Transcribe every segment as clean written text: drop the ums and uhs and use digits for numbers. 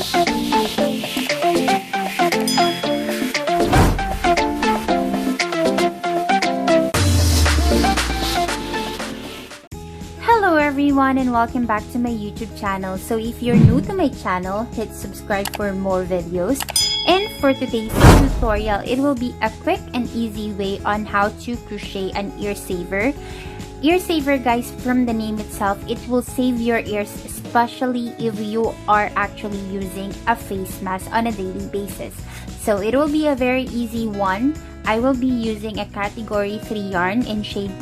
Hello everyone and welcome back to my YouTube channel. So if you're new to my channel, hit subscribe for more videos. And for today's tutorial, it will be a quick and easy way on how to crochet an ear saver. Ear saver, guys, from the name itself, it will save your ears, especially if you are actually using a face mask on a daily basis. So it will be a very easy one. I will be using a category 3 yarn in shade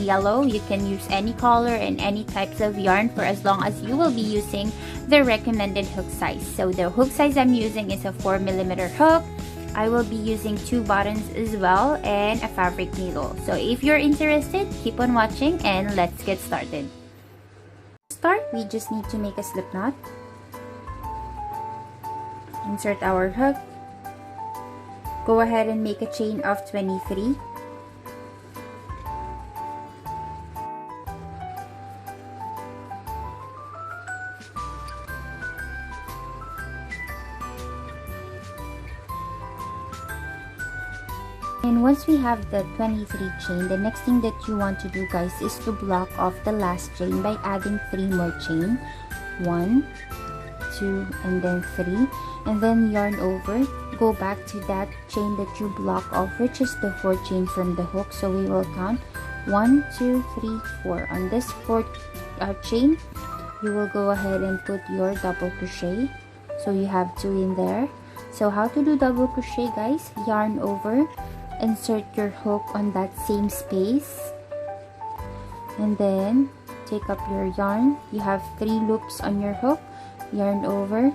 yellow. You can use any color and any types of yarn for as long as you will be using the recommended hook size. So the hook size I'm using is a 4mm hook. I will be using 2 buttons as well and a fabric needle. So if you're interested, keep on watching and let's get started. To start, we just need to make a slip knot. Insert our hook. Go ahead and make a chain of 23. And once we have the 23 chain, the next thing that you want to do, guys, is to block off the last chain by adding 3 more chain. 1, 2, and then 3. And then yarn over. Go back to that chain that you block off, which is the 4th chain from the hook. So we will count 1, 2, 3, 4. On this 4th chain, you will go ahead and put your double crochet. So you have 2 in there. So how to do double crochet, guys? Yarn over. Insert your hook on that same space. And then take up your yarn. You have 3 loops on your hook. Yarn over.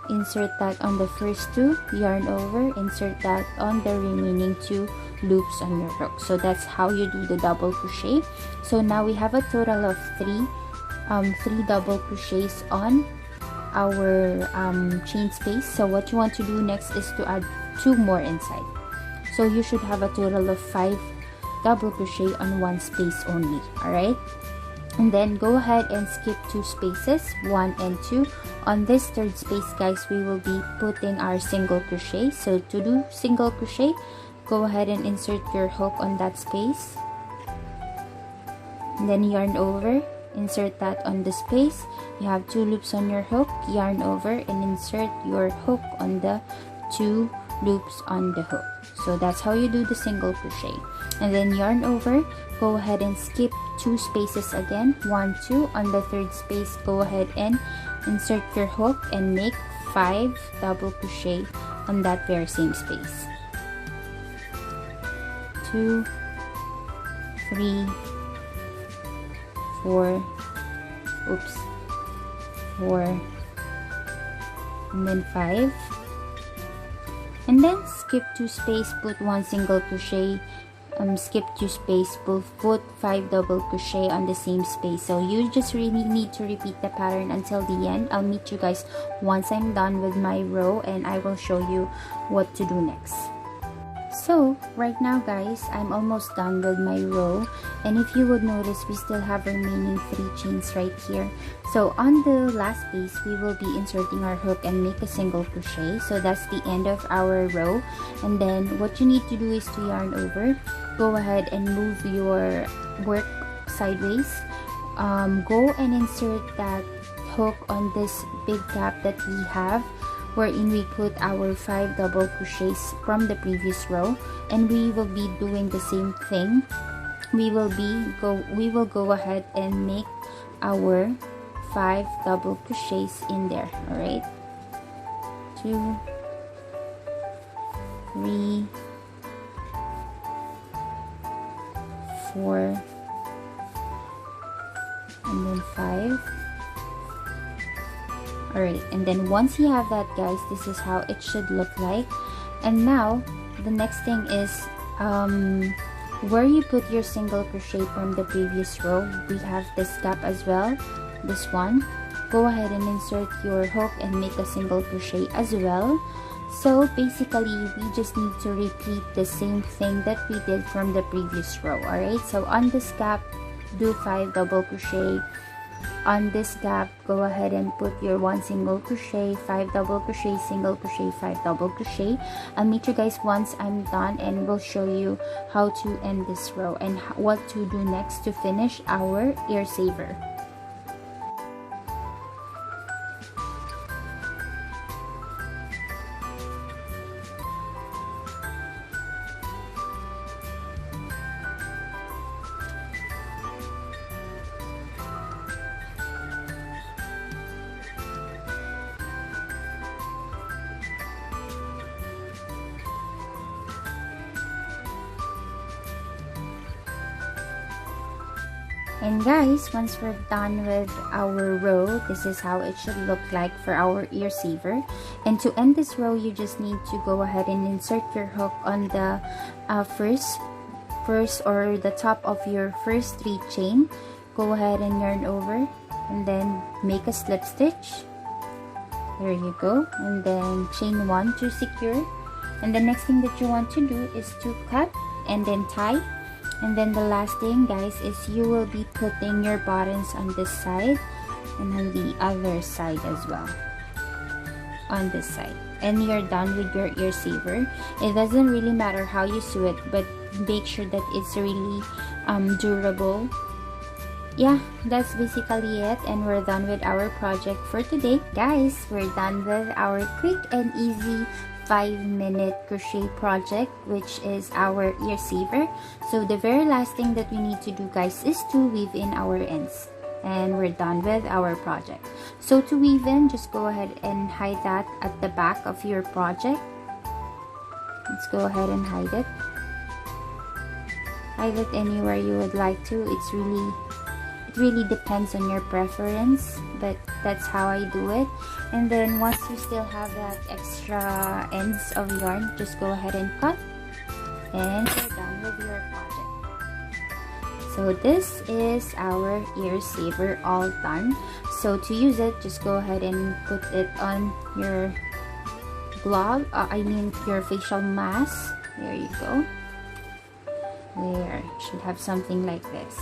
Insert that on the first 2, yarn over, insert that on the remaining 2 loops on your hook. So that's how you do the double crochet. So now we have a total of 3 double crochets on our chain space. So what you want to do next is to add 2 more inside. So you should have a total of 5 double crochet on one space only. Alright? And then go ahead and skip 2 spaces, 1 and 2. On this 3rd space, guys, we will be putting our single crochet. So to do single crochet, go ahead and insert your hook on that space. And then yarn over, insert that on the space. You have 2 loops on your hook, yarn over, and insert your hook on the 2 loops on the hook. So that's how you do the single crochet. And then yarn over, go ahead and skip 2 spaces again, 1, 2. On the 3rd space, go ahead and insert your hook and make 5 double crochet on that very same space. 2, 3, 4, 4, and then 5. And then skip 2 space, put 1 single crochet, skip 2 space, put 5 double crochet on the same space. So you just really need to repeat the pattern until the end. I'll meet you guys once I'm done with my row and I will show you what to do next. So right now, guys, I'm almost done with my row, and if you would notice, we still have remaining 3 chains right here. So on the last space, we will be inserting our hook and make a single crochet. So that's the end of our row. And then what you need to do is to yarn over. Go ahead and move your work sideways. Go and insert that hook on this big gap that we have, wherein we put our 5 double crochets from the previous row, and we will be doing the same thing. We will go ahead and make our 5 double crochets in there. All right, 2, 3, 4, and then 5. Alright, and then once you have that, guys, this is how it should look like. And now the next thing is where you put your single crochet from the previous row. We have this gap as well, this one. Go ahead and insert your hook and make a single crochet as well. So basically, we just need to repeat the same thing that we did from the previous row. Alright, so on this gap, do 5 double crochet, on this gap, go ahead and put your 1 single crochet, 5 double crochet, single crochet, 5 double crochet. I'll meet you guys once I'm done, and we'll show you how to end this row and what to do next to finish our ear saver. And guys, once we're done with our row, this is how it should look like for our ear saver. And to end this row, you just need to go ahead and insert your hook on the first or the top of your first 3 chain. Go ahead and yarn over and then make a slip stitch. There you go. And then chain 1 to secure. And the next thing that you want to do is to cut and then tie. And then the last thing, guys, is you will be putting your buttons on this side and on the other side as well, on this side, and you're done with your ear saver. It doesn't really matter how you sew it, but make sure that it's really durable. Yeah, that's basically it, and we're done with our project for today. Guys, we're done with our quick and easy 5-minute crochet project, which is our ear saver. So the very last thing that we need to do, guys, is to weave in our ends, and we're done with our project. So to weave in, just go ahead and hide that at the back of your project. Let's go ahead and hide it. Hide it anywhere you would like to. It really depends on your preference, but that's how I do it. And then once you still have that extra ends of yarn, just go ahead and cut, and you're done with your project. So this is our ear saver all done. So to use it, just go ahead and put it on your glove, your facial mask. There you go. There, you should have something like this.